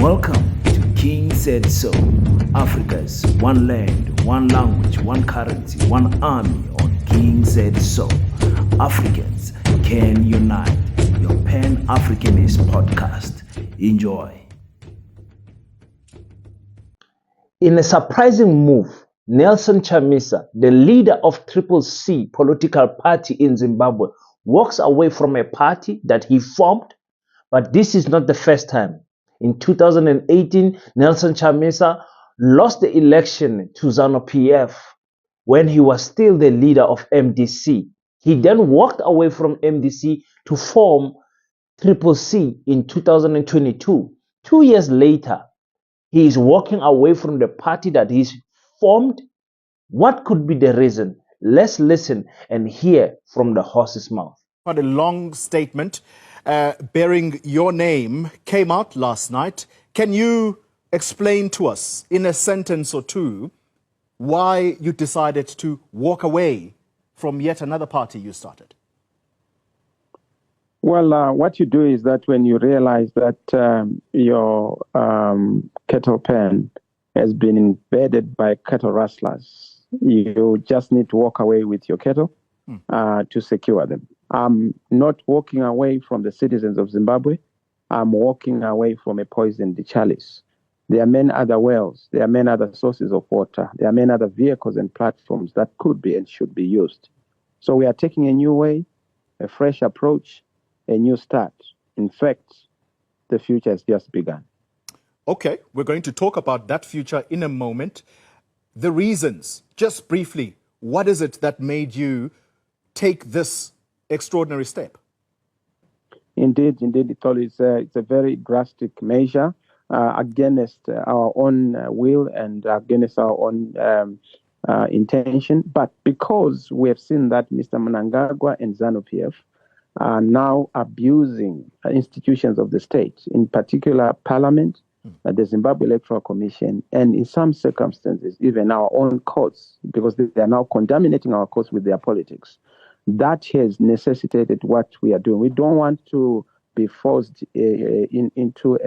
Welcome to King Said So, Africa's one land, one language, one currency, one army on King Said So. Africans can unite. Your Pan-Africanist podcast. Enjoy. In a surprising move, Nelson Chamisa, the leader of CCC political party in Zimbabwe, walks away from a party that he formed. But this is not the first time. In 2018, Nelson Chamisa lost the election to ZANU-PF when he was still the leader of MDC. He then walked away from MDC to form CCC in 2022. 2 years later, he is walking away from the party that he's formed. What could be the reason? Let's listen and hear from the horse's mouth. Quite a long statement bearing your name came out last night. Can you explain to us in a sentence or two why you decided to walk away from yet another party you started? Well, what you do is that when you realize that your cattle pen has been invaded by cattle rustlers, you just need to walk away with your cattle to secure them. I'm not walking away from the citizens of Zimbabwe. I'm walking away from a poisoned chalice. There are many other wells. There are many other sources of water. There are many other vehicles and platforms that could be and should be used. So we are taking a new way, a fresh approach, a new start. In fact, the future has just begun. Okay, we're going to talk about that future in a moment. The reasons, just briefly, what is it that made you take this extraordinary step? Indeed, it's a very drastic measure against our own will and against our own intention. But because we have seen that Mr. Mnangagwa and ZANU-PF are now abusing institutions of the state, in particular Parliament, the Zimbabwe Electoral Commission, and in some circumstances, even our own courts, because they are now contaminating our courts with their politics. That has necessitated what we are doing. We don't want to be forced into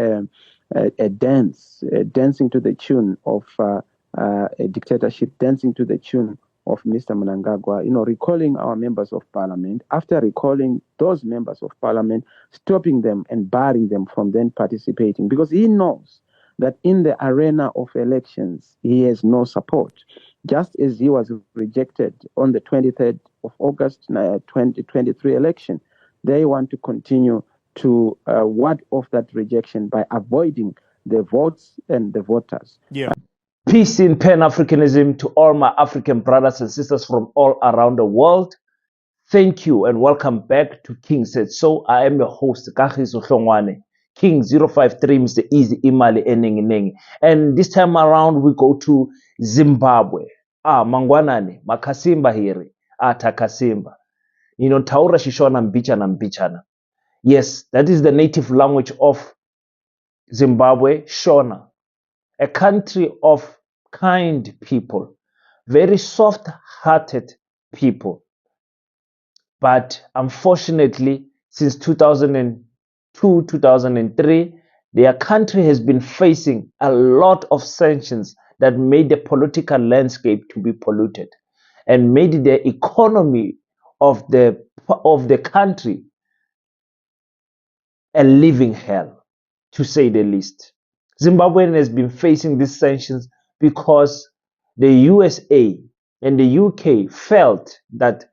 a dance, dancing to the tune of a dictatorship, dancing to the tune of Mr. Mnangagwa, recalling our members of parliament. After recalling those members of parliament, stopping them and barring them from then participating, because he knows that in the arena of elections, he has no support. Just as he was rejected on the 23rd of August 2023 election, they want to continue to ward off that rejection by avoiding the votes and the voters. Yeah. Peace in Pan-Africanism to all my African brothers and sisters from all around the world. Thank you and welcome back to King Said So. I am your host, Kagiso Hlongwane. King 053 Mr. Easy Imali Enenginengi. And this time around we go to Zimbabwe. Mangwanani, Makasimba here. Takasimba. Taura Shishona Mbichana. Yes, that is the native language of Zimbabwe, Shona. A country of kind people, very soft-hearted people. But unfortunately, since 2002, 2003, their country has been facing a lot of sanctions that made the political landscape to be polluted and made the economy of the country a living hell, to say the least. Zimbabwe has been facing these sanctions because the USA and the UK felt that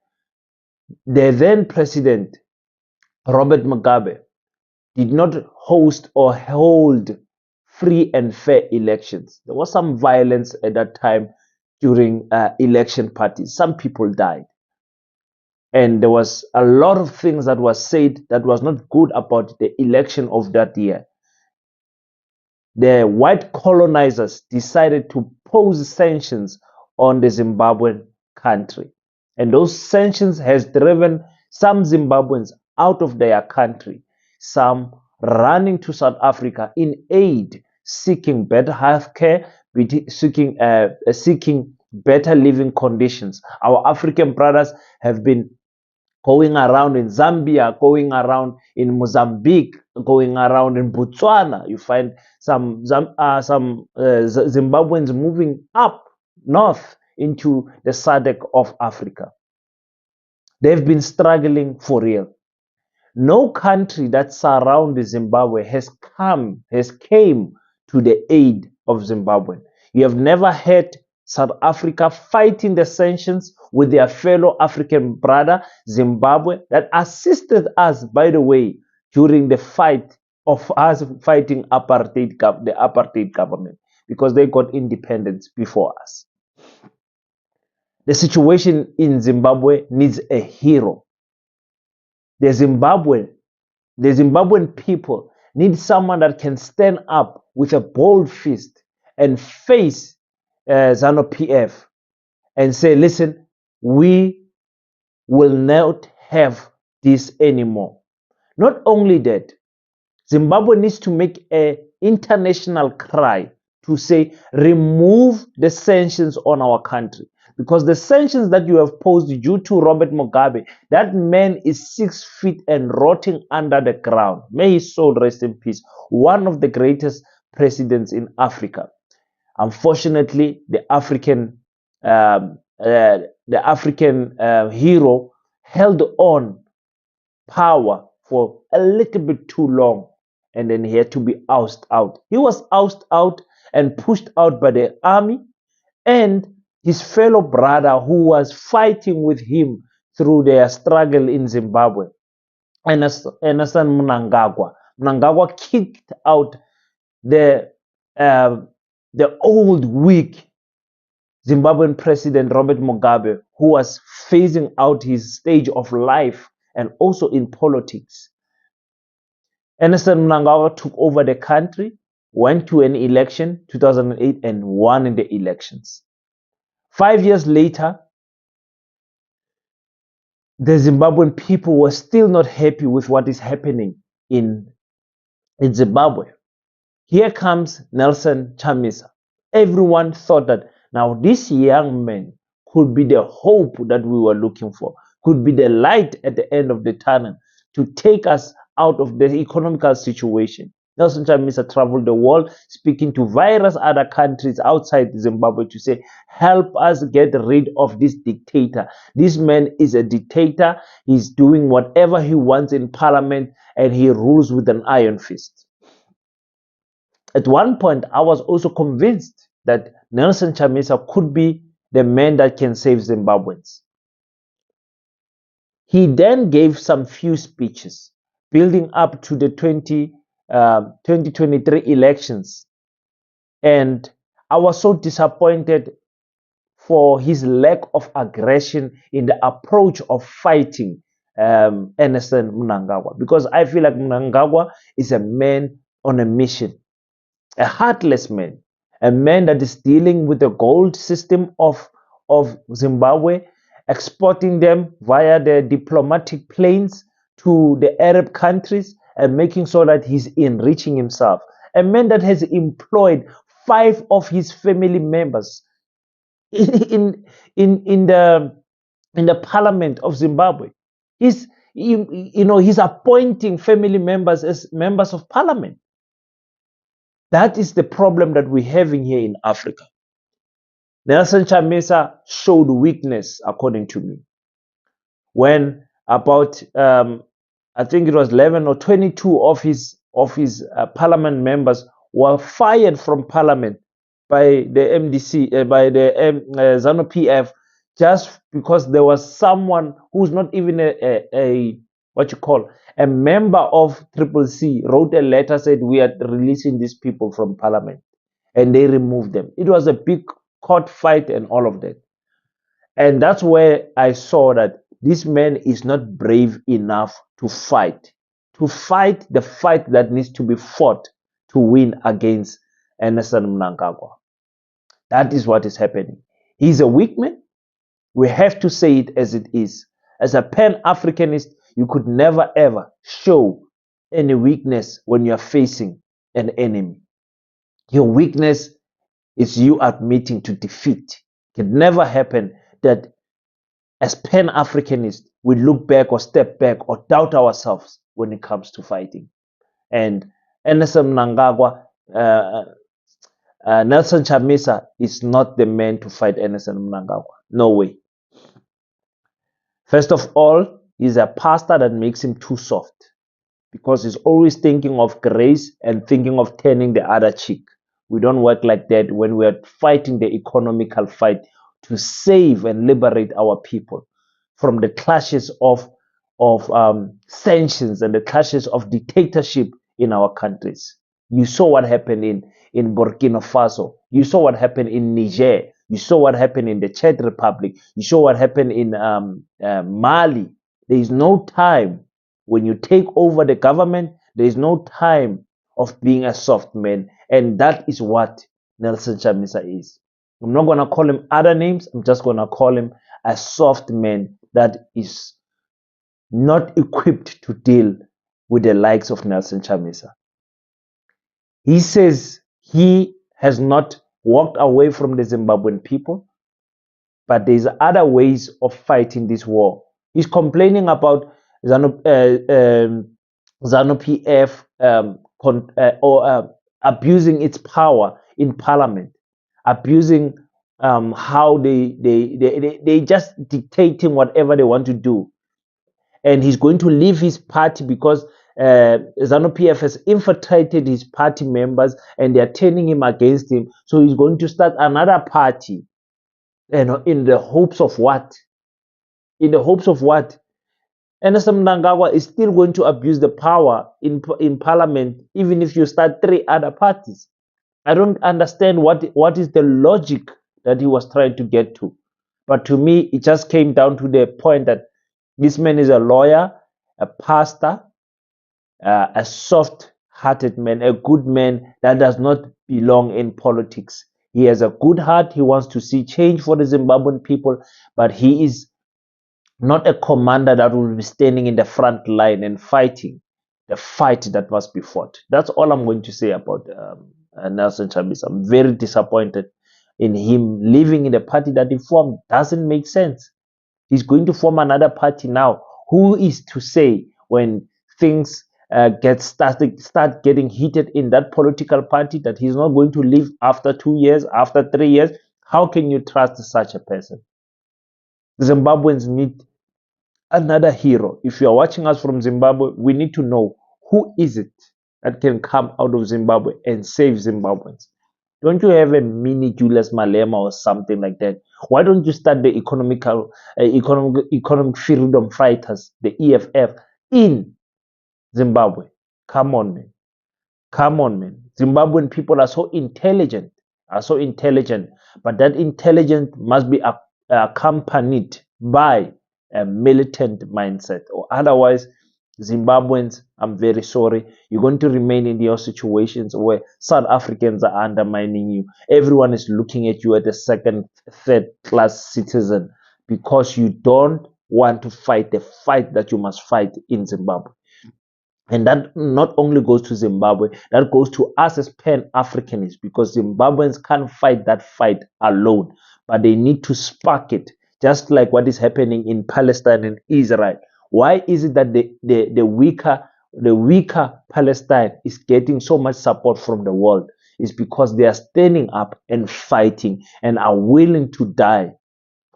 the then president, Robert Mugabe, did not host or hold free and fair elections. There was some violence at that time during election parties. Some people died. And there was a lot of things that was said that was not good about the election of that year. The white colonizers decided to pose sanctions on the Zimbabwean country. And those sanctions has driven some Zimbabweans out of their country, some running to South Africa in aid, seeking better health care, seeking better living conditions. Our African brothers have been going around in Zambia, going around in Mozambique, going around in Botswana. You find some Zimbabweans moving up north into the SADC of Africa. They've been struggling for real. No country that surrounds Zimbabwe has came to the aid of Zimbabwe. You have never heard South Africa fighting the sanctions with their fellow African brother, Zimbabwe, that assisted us, by the way, during the fight of us fighting the apartheid government, because they got independence before us. The situation in Zimbabwe needs a hero. The Zimbabwean people need someone that can stand up with a bold fist and face ZANU-PF and say, listen, we will not have this anymore. Not only that, Zimbabwe needs to make an international cry to say, remove the sanctions on our country. Because the sanctions that you have posed due to Robert Mugabe, that man is 6 feet and rotting under the ground. May his soul rest in peace. One of the greatest presidents in Africa. Unfortunately, the African hero held on power for a little bit too long, and then he had to be ousted out. He was ousted out and pushed out by the army and his fellow brother who was fighting with him through their struggle in Zimbabwe, Emerson Mnangagwa. Mnangagwa kicked out the old, weak Zimbabwean president Robert Mugabe, who was phasing out his stage of life and also in politics. Emerson Mnangagwa took over the country, went to an election, 2008, and won in the elections. 5 years later, the Zimbabwean people were still not happy with what is happening in Zimbabwe. Here comes Nelson Chamisa. Everyone thought that now this young man could be the hope that we were looking for, could be the light at the end of the tunnel to take us out of the economical situation. Nelson Chamisa traveled the world speaking to various other countries outside Zimbabwe to say, help us get rid of this dictator. This man is a dictator. He's doing whatever he wants in parliament and he rules with an iron fist. At one point, I was also convinced that Nelson Chamisa could be the man that can save Zimbabweans. He then gave some few speeches building up to the 2023 elections. And I was so disappointed for his lack of aggression in the approach of fighting Emerson Mnangagwa, because I feel like Mnangagwa is a man on a mission, a heartless man, a man that is dealing with the gold system of Zimbabwe, exporting them via the diplomatic planes to the Arab countries and making sure that he's enriching himself. A man that has employed 5 of his family members in the parliament of Zimbabwe. He's appointing family members as members of parliament. That is the problem that we're having here in Africa. Nelson Chamisa showed weakness, according to me, when about I think it was 11 or 22 of his parliament members were fired from parliament by the MDC, by the ZANU-PF, just because there was someone who's not even a member of CCC wrote a letter, said we are releasing these people from parliament, and they removed them. It was a big court fight and all of that. And that's where I saw that this man is not brave enough to fight the fight that needs to be fought to win against Emerson Mnangagwa. That is what is happening. He's a weak man. We have to say it as it is. As a Pan-Africanist, you could never ever show any weakness when you are facing an enemy. Your weakness is you admitting to defeat. It can never happen that as Pan-Africanists, we look back or step back or doubt ourselves when it comes to fighting. And Nelson Mnangagwa, Nelson Chamisa is not the man to fight Nelson Mnangagwa. No way. First of all, he's a pastor that makes him too soft, because he's always thinking of grace and thinking of turning the other cheek. We don't work like that when we are fighting the economical fight to save and liberate our people from the clashes of sanctions and the clashes of dictatorship in our countries. You saw what happened in Burkina Faso. You saw what happened in Niger. You saw what happened in the Czech Republic. You saw what happened in Mali. There is no time when you take over the government. There is no time of being a soft man. And that is what Nelson Chamisa is. I'm not going to call him other names. I'm just going to call him a soft man that is not equipped to deal with the likes of Nelson Chamisa. He says he has not walked away from the Zimbabwean people, but there's other ways of fighting this war. He's complaining about ZANU-PF abusing its power in parliament, abusing how they just dictating whatever they want to do. And he's going to leave his party because ZANU-PF has infiltrated his party members and they are turning him against him. So he's going to start another party. And in the hopes of what? In the hopes of what? Nelson Mnangagwa is still going to abuse the power in parliament, even if you start 3 other parties. I don't understand what is the logic that he was trying to get to. But to me, it just came down to the point that this man is a lawyer, a pastor, a soft-hearted man, a good man that does not belong in politics. He has a good heart. He wants to see change for the Zimbabwean people, but he is not a commander that will be standing in the front line and fighting the fight that must be fought. That's all I'm going to say about Nelson Chamisa. I'm very disappointed in him living in the party that he formed. Doesn't make sense. He's going to form another party now. Who is to say when things start getting heated in that political party that he's not going to leave after 2 years, after 3 years? How can you trust such a person? The Zimbabweans need another hero. If you are watching us from Zimbabwe, we need to know who is it that can come out of Zimbabwe and save Zimbabweans. Don't you have a mini Julius Malema or something like that? Why don't you start the economic freedom fighters, the EFF, in Zimbabwe? Come on, man. Come on, man. Zimbabwean people are so intelligent, but that intelligence must be accompanied by a militant mindset, or otherwise Zimbabweans, I'm very sorry, you're going to remain in your situations where South Africans are undermining you. Everyone is looking at you as a second, third class citizen because you don't want to fight the fight that you must fight in Zimbabwe. And that not only goes to Zimbabwe, that goes to us as Pan-Africanists, because Zimbabweans can't fight that fight alone, but they need to spark it, just like what is happening in Palestine and Israel. Why is it that the weaker Palestine is getting so much support from the world? It's because they are standing up and fighting and are willing to die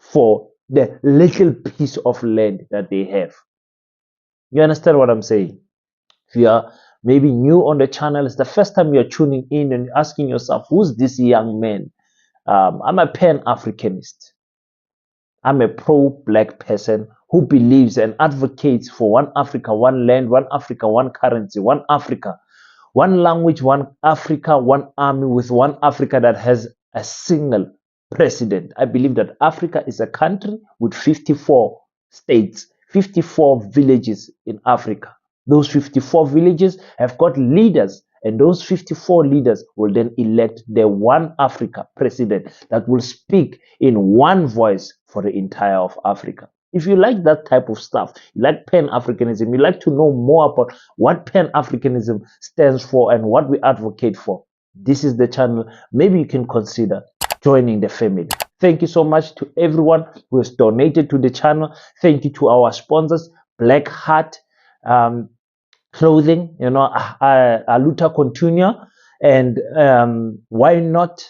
for the little piece of land that they have. You understand what I'm saying? If you are maybe new on the channel, it's the first time you're tuning in and asking yourself, who's this young man? I'm a Pan-Africanist. I'm a pro-black person who believes and advocates for one Africa, one land, one Africa, one currency, one Africa, one language, one Africa, one army, with one Africa that has a single president. I believe that Africa is a country with 54 states, 54 villages in Africa. Those 54 villages have got leaders, and those 54 leaders will then elect the one Africa president that will speak in one voice for the entire of Africa. If you like that type of stuff, you like Pan-Africanism, you like to know more about what Pan-Africanism stands for and what we advocate for, this is the channel. Maybe you can consider joining the family. Thank you so much to everyone who has donated to the channel. Thank you to our sponsors, Black Heart Clothing, Aluta Continua, and why not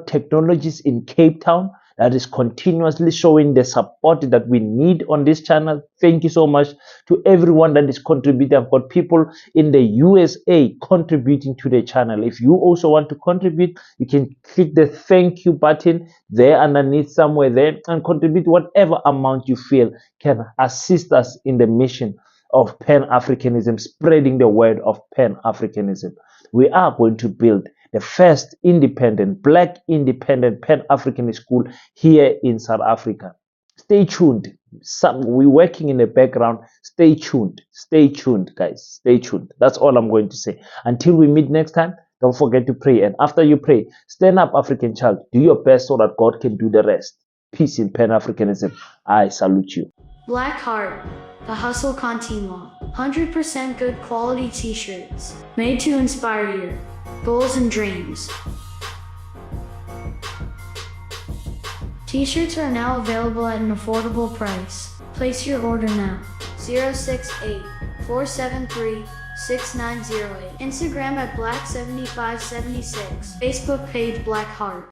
Technologies in Cape Town, that is continuously showing the support that we need on this channel. Thank you so much to everyone that is contributing. I've got people in the USA contributing to the channel. If you also want to contribute, you can click the thank you button there underneath somewhere there and contribute whatever amount you feel can assist us in the mission of Pan-Africanism, spreading the word of Pan-Africanism. We are going to build the first Black independent Pan-Africanist school here in South Africa. Stay tuned. We're working in the background. Stay tuned, guys. Stay tuned. That's all I'm going to say. Until we meet next time, don't forget to pray. And after you pray, stand up, African child. Do your best so that God can do the rest. Peace in Pan-Africanism. I salute you. Black Heart, the hustle continua. 100% good quality t-shirts, made to inspire your goals and dreams. T-shirts are now available at an affordable price. Place your order now. 068-473-6908. Instagram at Black7576. Facebook page Black Heart.